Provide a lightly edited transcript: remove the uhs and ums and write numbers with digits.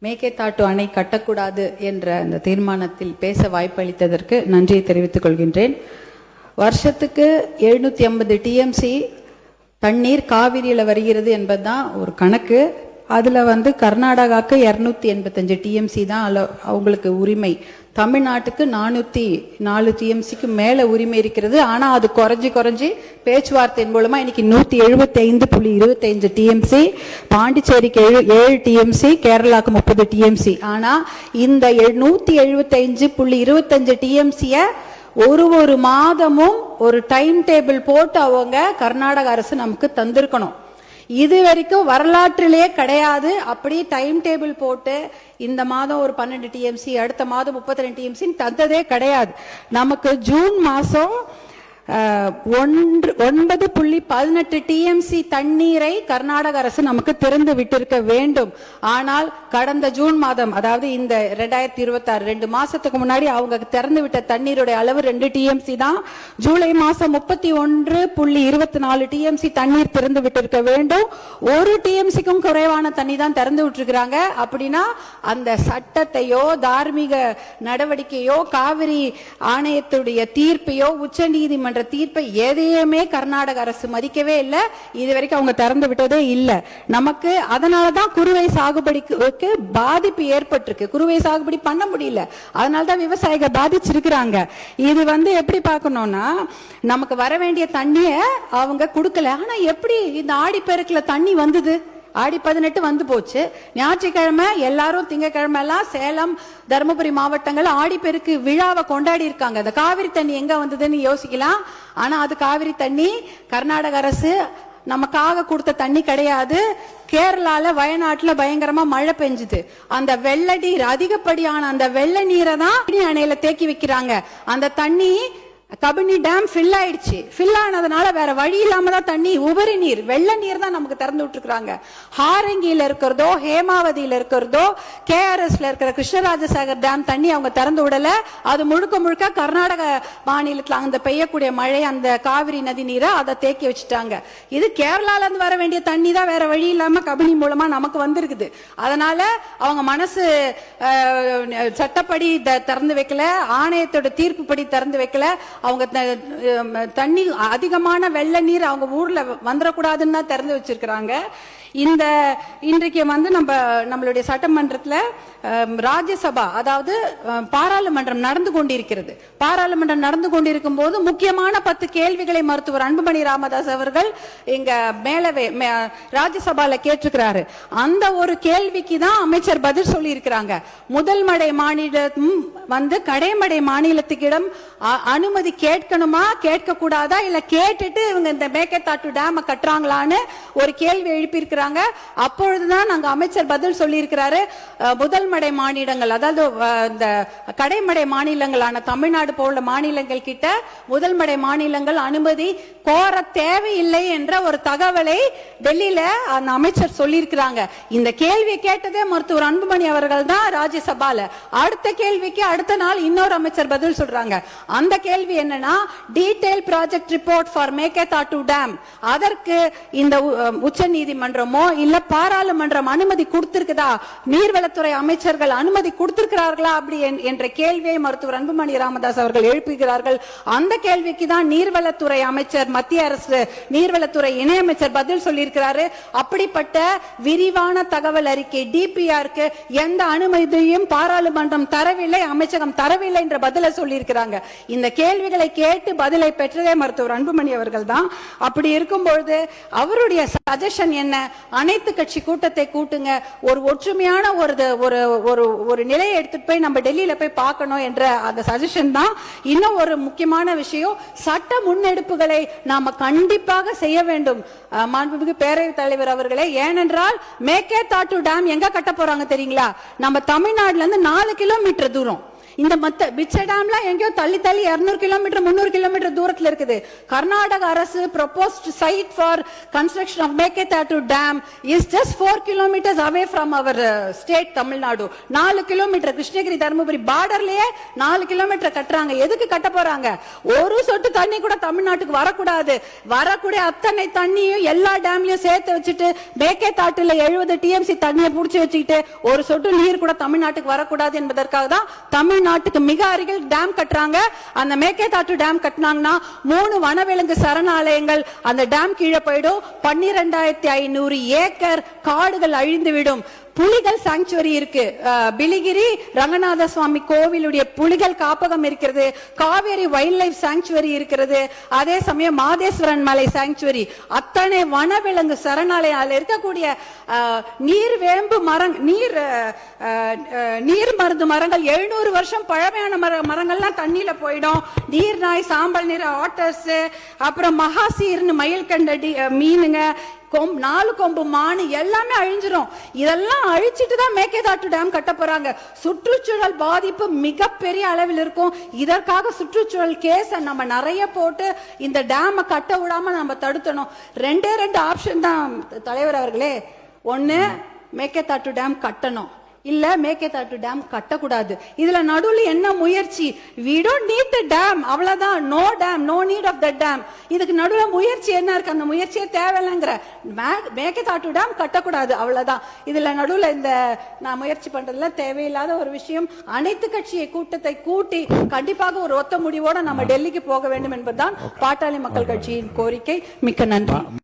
மேகேதாட்டு அணை கட்டக்கூடாது என்ற அந்த தீர்மானத்தில் பேச வாய்ப்பளித்ததற்கு நன்றியை தெரிவித்துக் கொள்கின்றேன். வருஷத்துக்கு 750 டிஎம்சி தண்ணீர் காவிரியில் வருகிறது என்பதுதான் ஒரு கணக்கு. அதில் கர்நாடகாவுக்கு 285 டிஎம்சி தான் அவங்களுக்கு உரிமை. தமிழ்நாட்டுக்கு 404 டிஎம்சிக்கு மேலே உரிமை இருக்கிறது. ஆனால் அது குறைஞ்சி பேச்சுவார்த்தையின் மூலமா இன்னைக்கு 175.25 டிஎம்சி, பாண்டிச்சேரிக்கு 7 டிஎம்சி, கேரளாவுக்கு 30 டிஎம்சி. ஆனால் இந்த 175.25 டிஎம்சிய ஒரு மாதமும் ஒரு டைம் டேபிள் போட்டு அவங்க கர்நாடக அரசு நமக்கு தந்திருக்கணும். இது வரைக்கும் வரலாற்றிலேயே கிடையாது. அப்படி டைம் டேபிள் போட்டு இந்த மாதம் ஒரு 12 டிஎம்சி, அடுத்த மாதம் 32 டிஎம்சி தந்ததே கிடையாது. நமக்கு ஜூன் மாசம் 9.18 டிஎம்சி தண்ணீரை கர்நாடக அரசு நமக்கு திறந்து விட்டிருக்க வேண்டும். ஆனால் கடந்த ஜூன் மாதம், அதாவது இந்த 2026 2 மாசத்துக்கு முன்னாடி அவங்க திறந்து விட்ட தண்ணீருடைய அளவு 2 டிஎம்சி தான். ஜூலை மாசம் 31.24 டிஎம்சி தண்ணீர் திறந்து விட்டிருக்க வேண்டும். 1 டிஎம்சிக்கும் குறைவான தண்ணி தான் திறந்து விட்டுருக்காங்க. அப்படின்னா அந்த சட்டத்தையோ தார்மீக நடவடிக்கையோ காவிரி ஆணையத்துடைய தீர்ப்பையோ உச்ச நீதிமன்ற தீர்ப்பை எதையுமே கர்நாடக அரசு மதிக்கவே இல்லை. இதுவரைக்கும் அவங்க திறந்து விட்டதே இல்லை. நமக்கு அதனாலதான் குறுவை சாகுபடிக்கு பாதிப்பு ஏற்பட்டிருக்கு. குறுவை சாகுபடி பண்ண முடியல. அதனாலதான் விவசாயிகள் பாதிச்சிருக்கிறாங்க. இது எப்படி பார்க்கணும்னா, நமக்கு வர வேண்டிய தண்ணிய அவங்க கொடுக்கல. ஆனா எப்படி இந்த ஆடிப்பெருக்குல தண்ணி வந்தது? ஆடி 18 வந்து போச்சு. ஞாயிற்றுக்கிழமை எல்லாரும், திங்கக்கிழமை எல்லாம் சேலம் தருமபுரி மாவட்டங்கள் ஆடிப்பெருக்கு விழாவை கொண்டாடி இருக்காங்க. அந்த காவிரி தண்ணி எங்க வந்ததுன்னு யோசிக்கலாம். ஆனா அது காவிரி தண்ணி கர்நாடக அரசு நமக்காக கொடுத்த தண்ணி கிடையாது. கேரளால வயநாட்டுல பயங்கரமா மழை பெஞ்சுது. அந்த வெள்ள நீர், அதிகப்படியான அந்த வெள்ள நீரை தான் அணையில தேக்கி வைக்கிறாங்க. அந்த தண்ணி கபினி டேம் ஃபில் ஆயிடுச்சு. ஃபில் ஆனதுனால வேற வழி இல்லாம தான் தண்ணி, உபரி நீர், வெள்ள நீர் தான் நமக்கு திறந்து விட்டுருக்காங்க. ஹாரங்கியில இருக்கிறதோ, ஹேமாவதியில இருக்கிறதோ, கேஆர்எஸ்ல இருக்கிற கிருஷ்ணராஜசாகர் டேம் தண்ணி அவங்க திறந்து விடல. அது முழுக்க கர்நாடக மாநிலத்தில் அந்த பெய்யக்கூடிய மழை, அந்த காவிரி நதி நீரை அதை தேக்கி வச்சுட்டாங்க. இது கேரளால இருந்து வர வேண்டிய தண்ணி தான் வேற வழி இல்லாம கபினி மூலமா நமக்கு வந்திருக்குது. அதனால அவங்க மனசு சட்டப்படி திறந்து வைக்கல, ஆணையத்தோட தீர்ப்பு படி திறந்து வைக்கல. அவங்க தண்ணி அதிகமான வெள்ள நீர் அவங்க ஊர்ல வந்துடக்கூடாதுன்னு தான் திறந்து வச்சிருக்கிறாங்க. இன்றைக்கு நம்மளுடைய சட்டமன்றத்தில் ராஜ்யசபா, அதாவது பாராளுமன்றம் நடந்து கொண்டிருக்கிறது. பாராளுமன்றம் நடந்து கொண்டிருக்கும் போது முக்கியமான 10 கேள்விகளை மருத்துவர் அன்புமணி ராமதாஸ் அவர்கள் இங்க மேலவே ராஜ்யசபால கேட்டிருக்கிறாரு. அந்த ஒரு கேள்விக்கு தான் அமைச்சர் பதில் சொல்லி இருக்கிறாங்க. முதல் மடை மாநிலம் கடைமடை மாநிலத்துக்கிடம் அனுமதி கேட்கணுமா, கேட்க கூடாதா, இல்ல கேட்டுட்டு இவங்க இந்த மேகேதாட்டு டேம் கட்டுறாங்களான்னு ஒரு கேள்வி எழுப்பியிருக்கிறாங்க. அப்பொழுதுதான் நாங்க அமைச்சர் பதில் சொல்லி இருக்கிறாரு. முதல் மடை மாநிலங்கள், அதாவது இந்த கடைமடை மாநிலங்களான தமிழ்நாடு போல மாநிலங்கள் கிட்ட முதல் மடை மாநிலங்கள் அனுமதி கோர தேவையில்லை என்ற ஒரு தகவலை டெல்லியில அந்த அமைச்சர் சொல்லி இருக்கிறாங்க. இந்த கேள்வியை கேட்டதே மருத்துவர் அன்புமணி அவர்கள் தான் ராஜ்யசபால. அடுத்த கேள்விக்கு அடுத்த நாள் இன்னொரு அமைச்சர் பதில் சொல்றாங்க. அந்த கேள்வி என்னன்னா, detail project report for Mekedatu dam, அதற்கு இந்த உச்ச நீதிமன்றமோ இல்ல பாராளுமன்றம் அனுமதி கொடுத்திருக்குதா, நீர்வளத்துறை அமைச்சர்கள் அனுமதி கொடுத்திருக்கிறார்களா அப்படி என்ற கேள்வியை மருத்துவர் அன்புமணி ராமதாஸ் அவர்கள் எழுப்புகிறார்கள். அந்த கேள்விக்கு தான் நீர்வளத்துறை அமைச்சர், மத்திய அரசு நீர்வளத்துறை இணையமைச்சர் பதில் சொல்லியிருக்கிறாரு. அப்படிப்பட்ட விரிவான தகவல் அறிக்கை டிபிஆருக்கு எந்த அனுமதியும் பாராளுமன்றம் தரவில்லை, அமைச்சகம் தரவில்லை என்ற பதிலை சொல்லியிருக்கிறாங்க. இந்த கேள்விகளை கேட்டு பதிலை பெற்றதே மருத்துவர் அன்புமணி அவர்கள் தான். அப்படி இருக்கும்பொழுது அவருடைய சஜஷன் என்ன, அனைத்து கட்சி கூட்டத்தை கூட்டுங்க, ஒரு ஒற்றுமையான ஒரு நிலையை எடுத்துட்டு போய் நம்ம டெல்லியில போய் பார்க்கணும் என்ற அந்த சஜஷன் தான். இன்னும் ஒரு முக்கியமான விஷயம், சட்ட முன்னெடுப்புகளை நாம கண்டிப்பாக செய்ய வேண்டும் மாண்புமிகு பேரவைத் தலைவர் அவர்களே. ஏனென்றால் மேகேதாட்டு டேம் எங்க கட்ட போறாங்க தெரியுங்களா? நம்ம தமிழ்நாடுல இருந்து 4 கிலோமீட்டர் தூரம். இந்த பிச்சை டேம்லாம் எங்கேயோ தள்ளி 200 கிலோமீட்டர் 300 கிலோமீட்டர் தூரத்துல இருக்குது. கர்நாடக அரசு proposed site for construction of Meketatu Dam is just 4 kilometers away from our state Tamil Nadu. 4 kilometre Krishnagiri Dharmapuri பார்டர்லயே 4 கிலோமீட்டர் கட்டுறாங்க. எதுக்கு கட்ட போறாங்க? ஒரு சொட்டு தண்ணி கூட தமிழ்நாட்டுக்கு வரக்கூடாது. வரக்கூடிய அத்தனை தண்ணியும் எல்லா டேம்லயும் சேர்த்து வச்சுட்டு மேகேதாட்டுல 70 TMC தண்ணியை புடிச்சு வச்சுக்கிட்டு ஒரு சொட்டு நீர் கூட தமிழ்நாட்டுக்கு வரக்கூடாது என்பதற்காக தான் தமிழ்நாட்டுக்கு மிக அருகில் டேம் கட்டுறாங்க. அந்த மேகேதாட்டு டேம் கட்டினாங்கன்னா 3 வனவிலங்கு சரணாலயங்கள் அந்த டேம் கீழே போயிடும். 12,500 ஏக்கர் காடுகள் அழிந்துவிடும். புலிகள் சாங்சுவரி இருக்கு. பிலிகிரி ரங்கநாத சுவாமி கோவிலுடைய புலிகள் காப்பகம் இருக்கிறது. காவேரி வைல்ட் லைஃப் சாங்சுவரி இருக்கிறது. அதே சமயம் மாதேஸ்வரன் மலை சாங்சுவரி. அத்தனை வனவிலங்கு சரணாலயம் இருக்கக்கூடிய நீர் வேம்பு நீர் மருந்து மரங்கள் 700 வருஷம் பழமையான மரங்கள்லாம் தண்ணியில போயிடும். நீர் நாய், சாம்பல் நீர் ஆட்டர்ஸ், அப்புறம் மகாசீர்னு மயில் கண்ட மீனுங்க, 4 கொம்பு மானு எல்லாமே அழிஞ்சிரும். இதெல்லாம் அழிச்சிட்டு தான் மேகேதாட்டு டேம் கட்ட போறாங்க. சுற்றுச்சூழல் பாதிப்பு மிகப்பெரிய அளவில் இருக்கும். இதற்காக சுற்றுச்சூழல் கேஸ் நம்ம நிறைய போட்டு இந்த டேமை கட்ட விடாம நம்ம தடுத்தணும். 2 ஆப்ஷன் தான் தலைவர் அவர்களே. ஒன்னு மேகேதாட்டு டேம் கட்டணும், இல்ல மேகேதாட்டு டேம் கட்டக்கூடாது. இதுல நடுவுல என்ன முயற்சி? we don't need the dam, அவ்வளவுதான். no dam, no need of the dam. இதுக்கு நடுவுல முயற்சி என்ன இருக்கு? அந்த முயற்சியே தேவையில்லைங்கிற. மேகேதாட்டு டேம் கட்டக்கூடாது, அவ்வளவுதான். இதுல நடுவுல இந்த நான் முயற்சி பண்றதுல தேவையில்லாத ஒரு விஷயம். அனைத்து கட்சியை கூட்டத்தை கூட்டி கண்டிப்பாக ஒரு ஒத்த முடிவோட நம்ம டெல்லிக்கு போக வேண்டும் என்பதுதான் பாட்டாளி மக்கள் கட்சியின் கோரிக்கை. மிக்க நன்றி.